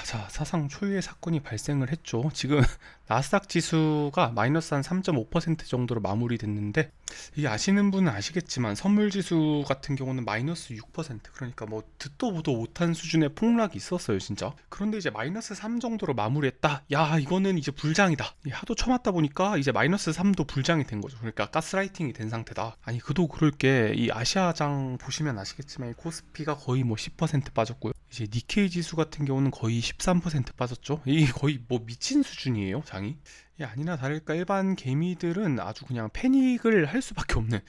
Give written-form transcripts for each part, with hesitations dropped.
자, 사상 초유의 사건이 발생을 했죠. 지금 나스닥 지수가 마이너스 한 3.5% 정도로 마무리됐는데, 이 아시는 분은 아시겠지만 선물 지수 같은 경우는 마이너스 6%, 그러니까 뭐 듣도 보도 못한 수준의 폭락이 있었어요, 진짜. 그런데 이제 마이너스 3 정도로 마무리했다. 야, 이거는 이제 불장이다. 하도 쳐맞다 보니까 이제 마이너스 3도 불장이 된 거죠. 그러니까 가스라이팅이 된 상태다. 아니, 그도 그럴 게 이 아시아장 보시면 아시겠지만 이 코스피가 거의 뭐 10% 빠졌고요. 이제 니케이 지수 같은 경우는 거의 13% 빠졌죠. 이게 거의 뭐 미친 수준이에요, 장이. 아니나 다를까 일반 개미들은 아주 그냥 패닉을 할 수밖에 없는,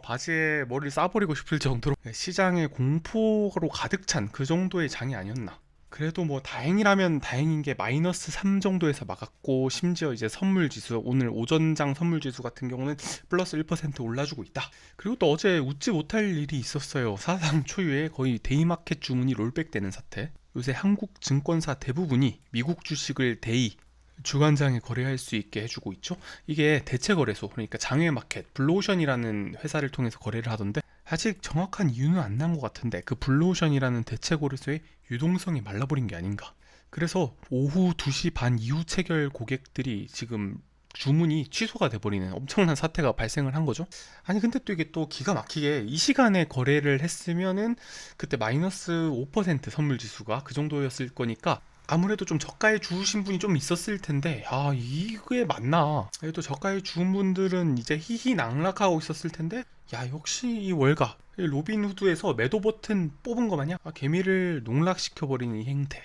바지에 머리를 싸버리고 싶을 정도로 시장에 공포로 가득 찬 그 정도의 장이 아니었나. 그래도 뭐 다행이라면 다행인 게 마이너스 3 정도에서 막았고, 심지어 이제 선물 지수, 오늘 오전장 선물 지수 같은 경우는 플러스 1% 올라주고 있다. 그리고 또 어제 웃지 못할 일이 있었어요. 사상 초유의 거의 데이마켓 주문이 롤백되는 사태. 요새 한국 증권사 대부분이 미국 주식을 데이 주간장에 거래할 수 있게 해주고 있죠. 이게 대체 거래소, 그러니까 장외마켓 블루오션이라는 회사를 통해서 거래를 하던데, 아직 정확한 이유는 안 난 것 같은데 그 블루오션이라는 대체 거래소의 유동성이 말라버린 게 아닌가. 그래서 오후 2시 반 이후 체결 고객들이 지금 주문이 취소가 돼버리는 엄청난 사태가 발생을 한 거죠. 아니, 근데 또 이게 또 기가 막히게 이 시간에 거래를 했으면은 그때 마이너스 5% 선물 지수가 그 정도였을 거니까 아무래도 좀 저가에 주우신 분이 좀 있었을 텐데, 이게 맞나. 또 저가에 주운 분들은 이제 희희낙락하고 있었을 텐데, 역시 이 월가 이 로빈후드에서 매도 버튼 뽑은 거 마냥 개미를 농락시켜버리는 이 행태,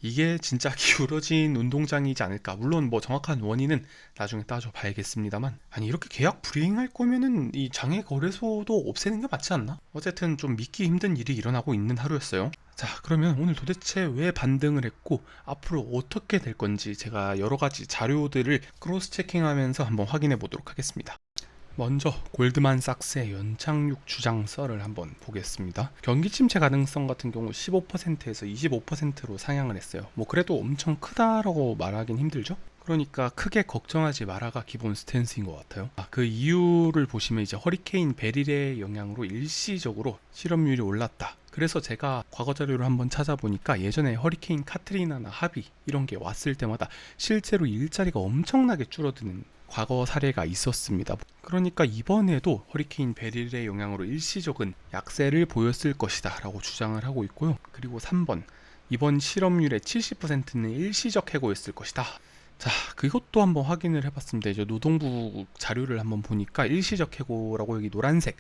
이게 진짜 기울어진 운동장이지 않을까. 물론 뭐 정확한 원인은 나중에 따져봐야겠습니다만, 아니 이렇게 계약 불이행할 거면은 이 장외 거래소도 없애는 게 맞지 않나? 어쨌든 좀 믿기 힘든 일이 일어나고 있는 하루였어요. 자, 그러면 오늘 도대체 왜 반등을 했고 앞으로 어떻게 될 건지 제가 여러 가지 자료들을 크로스 체킹하면서 한번 확인해 보도록 하겠습니다. 먼저 골드만삭스의 연착륙 주장설을 한번 보겠습니다. 경기 침체 가능성 같은 경우 15%에서 25%로 상향을 했어요. 뭐 그래도 엄청 크다라고 말하긴 힘들죠. 그러니까 크게 걱정하지 마라가 기본 스탠스인 것 같아요. 그 이유를 보시면 이제 허리케인 베릴의 영향으로 일시적으로 실업률이 올랐다. 그래서 제가 과거 자료를 한번 찾아보니까 예전에 허리케인 카트리나나 하비 이런 게 왔을 때마다 실제로 일자리가 엄청나게 줄어드는 과거 사례가 있었습니다. 그러니까 이번에도 허리케인 베릴의 영향으로 일시적인 약세를 보였을 것이다 라고 주장을 하고 있고요. 그리고 3번, 이번 실업률의 70%는 일시적 해고였을 것이다. 자, 그것도 한번 확인을 해봤습니다. 이제 노동부 자료를 한번 보니까 일시적 해고라고 여기 노란색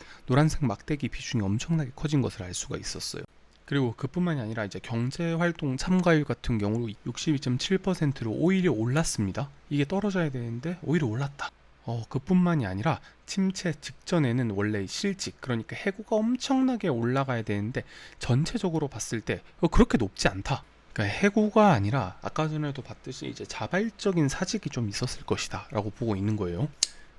막대기 비중이 엄청나게 커진 것을 알 수가 있었어요. 그리고 그뿐만이 아니라 이제 경제활동 참가율 같은 경우로 62.7%로 오히려 올랐습니다. 이게 떨어져야 되는데 오히려 올랐다. 그뿐만이 아니라 침체 직전에는 원래 실직, 그러니까 해고가 엄청나게 올라가야 되는데 전체적으로 봤을 때 그렇게 높지 않다. 그러니까 해고가 아니라 아까 전에도 봤듯이 이제 자발적인 사직이 좀 있었을 것이다 라고 보고 있는 거예요.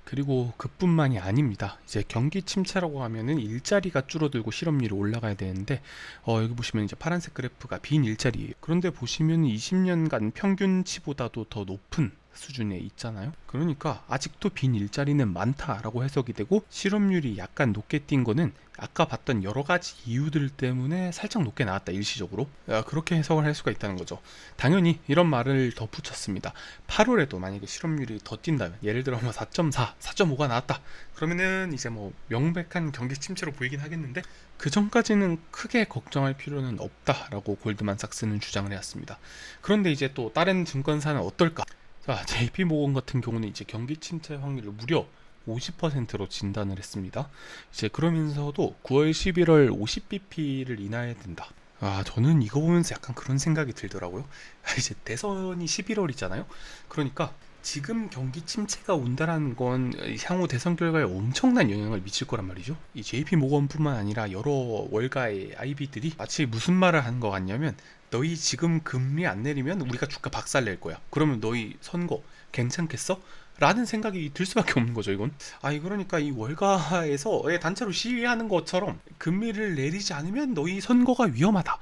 그리고 그뿐만이 아닙니다. 이제 경기 침체라고 하면은 일자리가 줄어들고 실업률이 올라가야 되는데, 여기 보시면 이제 파란색 그래프가 빈 일자리예요. 그런데 보시면 20년간 평균치보다도 더 높은 수준에 있잖아요. 그러니까 아직도 빈 일자리는 많다라고 해석이 되고, 실업률이 약간 높게 뛴 거는 아까 봤던 여러 가지 이유들 때문에 살짝 높게 나왔다, 일시적으로. 그렇게 해석을 할 수가 있다는 거죠. 당연히 이런 말을 덧붙였습니다. 8월에도 만약에 실업률이 더 뛴다면, 예를 들어 뭐 4.4, 4.5가 나왔다, 그러면은 이제 뭐 명백한 경기 침체로 보이긴 하겠는데, 그 전까지는 크게 걱정할 필요는 없다라고 골드만삭스는 주장을 해왔습니다. 그런데 이제 또 다른 증권사는 어떨까? 자, JP모건 같은 경우는 이제 경기 침체 확률을 무려 50%로 진단을 했습니다. 이제 그러면서도 9월 11월 50bp를 인하해야 된다. 저는 이거 보면서 약간 그런 생각이 들더라고요. 이제 대선이 11월이잖아요. 그러니까 지금 경기 침체가 온다라는 건 향후 대선 결과에 엄청난 영향을 미칠 거란 말이죠. 이 JP모건뿐만 아니라 여러 월가의 IB들이 마치 무슨 말을 하는 것 같냐면, 너희 지금 금리 안 내리면 우리가 주가 박살 낼 거야. 그러면 너희 선거 괜찮겠어? 라는 생각이 들 수밖에 없는 거죠, 이건. 그러니까 이 월가에서 단체로 시위하는 것처럼 금리를 내리지 않으면 너희 선거가 위험하다.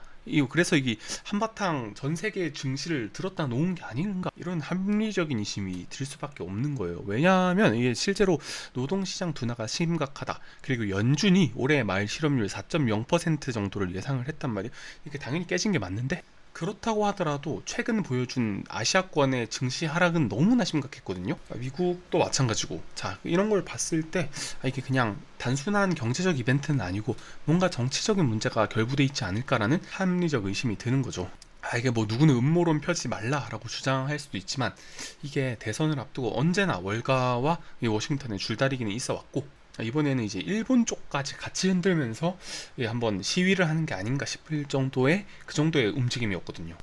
그래서 이게 한바탕 전 세계 증시를 들었다 놓은 게 아닌가, 이런 합리적인 의심이 들 수밖에 없는 거예요. 왜냐하면 이게 실제로 노동시장 둔화가 심각하다. 그리고 연준이 올해 말 실업률 4.0% 정도를 예상을 했단 말이에요. 이게 당연히 깨진 게 맞는데, 그렇다고 하더라도 최근 보여준 아시아권의 증시 하락은 너무나 심각했거든요. 미국도 마찬가지고. 자, 이런 걸 봤을 때 이게 그냥 단순한 경제적 이벤트는 아니고 뭔가 정치적인 문제가 결부돼 있지 않을까라는 합리적 의심이 드는 거죠. 이게 뭐 누구는 음모론 펴지 말라라고 주장할 수도 있지만 이게 대선을 앞두고 언제나 월가와 이 워싱턴의 줄다리기는 있어 왔고, 이번에는 이제 일본 쪽까지 같이 흔들면서 한번 시위를 하는 게 아닌가 싶을 정도의 그 정도의 움직임이었거든요.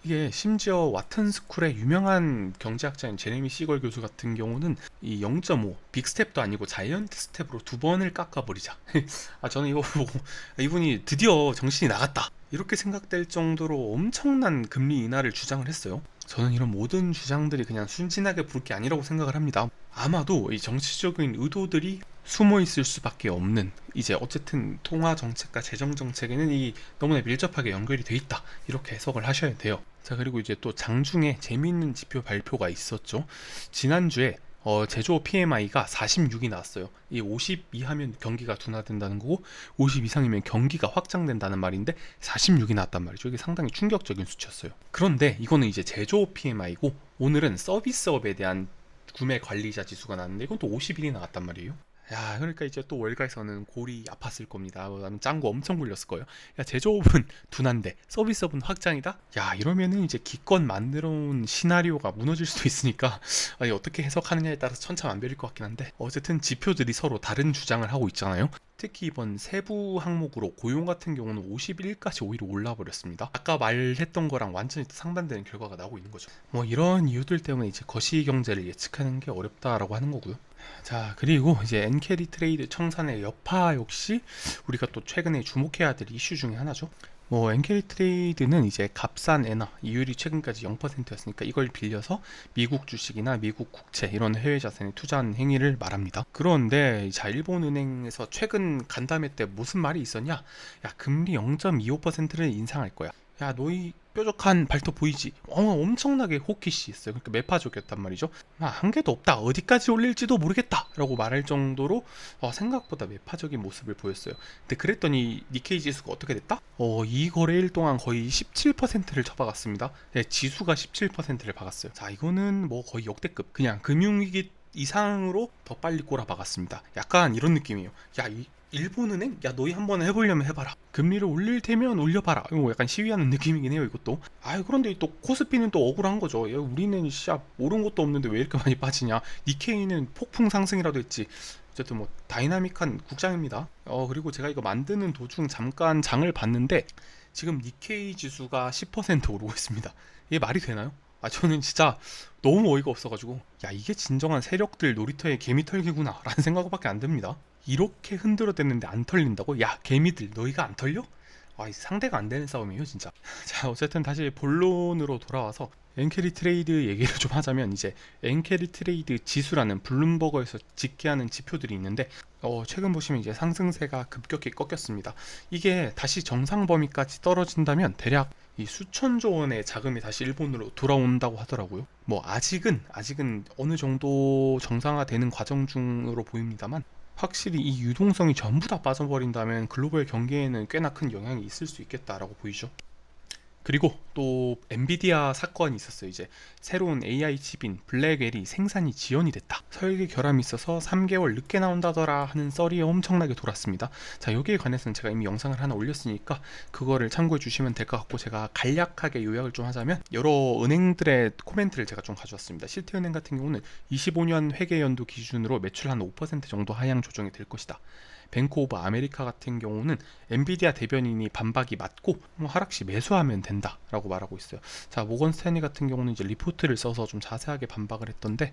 이게 심지어 와튼 스쿨의 유명한 경제학자인 제레미 시걸 교수 같은 경우는 이 0.5 빅스텝도 아니고 자이언트 스텝으로 두 번을 깎아버리자. 저는 이거 보고 이분이 드디어 정신이 나갔다 이렇게 생각될 정도로 엄청난 금리 인하를 주장을 했어요. 저는 이런 모든 주장들이 그냥 순진하게 볼 게 아니라고 생각을 합니다. 아마도 이 정치적인 의도들이 숨어 있을 수밖에 없는, 이제 어쨌든 통화 정책과 재정 정책에는 이 너무나 밀접하게 연결이 돼 있다 이렇게 해석을 하셔야 돼요. 자, 그리고 이제 또 장중에 재미있는 지표 발표가 있었죠. 지난주에 제조업 PMI가 46이 나왔어요. 이 50 이하면 경기가 둔화된다는 거고 50 이상이면 경기가 확장된다는 말인데 46이 나왔단 말이죠. 이게 상당히 충격적인 수치였어요. 그런데 이거는 이제 제조업 PMI고 오늘은 서비스업에 대한 구매 관리자 지수가 나왔는데 이건 또 51이 나왔단 말이에요. 야, 그러니까 이제 또 월가에서는 골이 아팠을 겁니다. 나는 짱구 엄청 굴렸을 거예요. 야, 제조업은 둔한데 서비스업은 확장이다? 야, 이러면은 이제 기껏 만들어 온 시나리오가 무너질 수도 있으니까 어떻게 해석하느냐에 따라서 천차만별일 것 같긴 한데, 어쨌든 지표들이 서로 다른 주장을 하고 있잖아요. 특히 이번 세부 항목으로 고용 같은 경우는 51까지 오히려 올라 버렸습니다. 아까 말했던 거랑 완전히 상반되는 결과가 나오고 있는 거죠. 뭐 이런 이유들 때문에 이제 거시 경제를 예측하는 게 어렵다라고 하는 거고요. 자, 그리고 이제 엔캐리 트레이드 청산의 여파 역시 우리가 또 최근에 주목해야 될 이슈 중에 하나죠. 뭐 엔캐리 트레이드는 이제 값싼 엔화 이율이 최근까지 0%였으니까 이걸 빌려서 미국 주식이나 미국 국채 이런 해외 자산에 투자한 행위를 말합니다. 그런데 자, 일본은행에서 최근 간담회 때 무슨 말이 있었냐? 야, 금리 0.25%를 인상할 거야. 야, 너희 뾰족한 발톱 보이지? 엄청나게 호키시 했어요. 그러니까 매파적이었단 말이죠. 한 개도 없다. 어디까지 올릴지도 모르겠다. 라고 말할 정도로 생각보다 매파적인 모습을 보였어요. 근데 그랬더니 니케이 지수가 어떻게 됐다? 이 거래일 동안 거의 17%를 쳐박았습니다. 네, 지수가 17%를 박았어요. 자, 이거는 뭐 거의 역대급. 그냥 금융위기 이상으로 더 빨리 꼬라박았습니다. 약간 이런 느낌이에요. 야, 일본은행? 야, 너희 한번 해보려면 해봐라. 금리를 올릴 테면 올려봐라. 이거 약간 시위하는 느낌이긴 해요, 이것도. 그런데 또 코스피는 또 억울한 거죠. 야, 우리는 오른 것도 없는데 왜 이렇게 많이 빠지냐. 니케이는 폭풍 상승이라도 했지. 어쨌든 뭐 다이나믹한 국장입니다. 그리고 제가 이거 만드는 도중 잠깐 장을 봤는데 지금 니케이 지수가 10% 오르고 있습니다. 이게 말이 되나요? 저는 진짜 너무 어이가 없어가지고, 야, 이게 진정한 세력들 놀이터의 개미 털기구나 라는 생각밖에 안 듭니다. 이렇게 흔들어댔는데 안 털린다고? 야, 개미들 너희가 안 털려? 상대가 안 되는 싸움이에요 진짜. 자, 어쨌든 다시 본론으로 돌아와서 엔캐리 트레이드 얘기를 좀 하자면, 이제 엔캐리 트레이드 지수라는 블룸버그에서 집계하는 지표들이 있는데 최근 보시면 이제 상승세가 급격히 꺾였습니다. 이게 다시 정상 범위까지 떨어진다면 대략 이 수천조 원의 자금이 다시 일본으로 돌아온다고 하더라고요. 뭐 아직은 어느 정도 정상화되는 과정 중으로 보입니다만, 확실히 이 유동성이 전부 다 빠져버린다면 글로벌 경기에는 꽤나 큰 영향이 있을 수 있겠다라고 보이죠. 그리고 또 엔비디아 사건이 있었어요. 이제 새로운 AI 칩인 블랙웰이 생산이 지연이 됐다. 설계 결함이 있어서 3개월 늦게 나온다더라 하는 썰이 엄청나게 돌았습니다. 자, 여기에 관해서는 제가 이미 영상을 하나 올렸으니까 그거를 참고해 주시면 될 것 같고, 제가 간략하게 요약을 좀 하자면 여러 은행들의 코멘트를 제가 좀 가져왔습니다. 실태은행 같은 경우는 25년 회계연도 기준으로 매출 한 5% 정도 하향 조정이 될 것이다. 뱅크 오브 아메리카 같은 경우는 엔비디아 대변인이 반박이 맞고 하락시 매수하면 된다라고 말하고 있어요. 자, 모건 스탠리 같은 경우는 이제 리포트를 써서 좀 자세하게 반박을 했던데,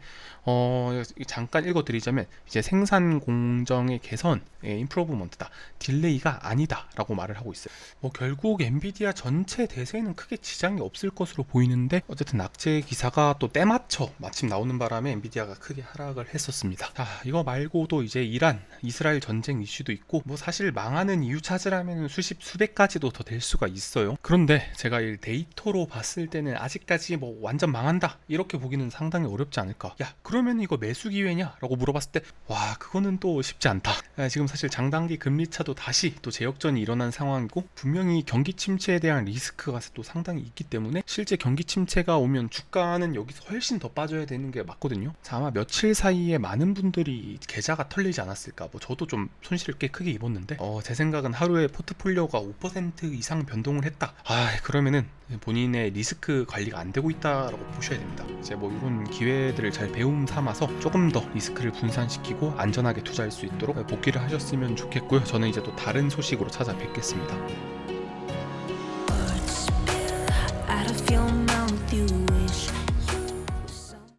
잠깐 읽어드리자면 이제 생산 공정의 개선, 임프로브먼트다, 딜레이가 아니다라고 말을 하고 있어요. 결국 엔비디아 전체 대세에는 크게 지장이 없을 것으로 보이는데, 어쨌든 악재 기사가 또 때맞춰 마침 나오는 바람에 엔비디아가 크게 하락을 했었습니다. 자, 이거 말고도 이제 이란, 이스라엘 전쟁 이슈도 있고, 뭐 사실 망하는 이유 찾으라면 수십 수백 가지도 더 될 수가 있어요. 그런데 제가 이 데이터로 봤을 때는 아직까지 뭐 완전 망한다 이렇게 보기는 상당히 어렵지 않을까. 야, 그러면 이거 매수 기회냐? 라고 물어봤을 때 와, 그거는 또 쉽지 않다. 지금 사실 장단기 금리차도 다시 또 재역전이 일어난 상황이고, 분명히 경기 침체에 대한 리스크가 또 상당히 있기 때문에 실제 경기 침체가 오면 주가는 여기서 훨씬 더 빠져야 되는 게 맞거든요. 자, 아마 며칠 사이에 많은 분들이 계좌가 털리지 않았을까. 뭐 저도 좀 손실을 꽤 크게 입었는데 제 생각은 하루에 포트폴리오가 5% 이상 변동을 했다. 그러면은 본인의 리스크 관리가 안 되고 있다라고 보셔야 됩니다. 이제 뭐 이런 기회들을 잘 배움 삼아서 조금 더 리스크를 분산시키고 안전하게 투자할 수 있도록 복귀를 하셨으면 좋겠고요. 저는 이제 또 다른 소식으로 찾아뵙겠습니다. Out of your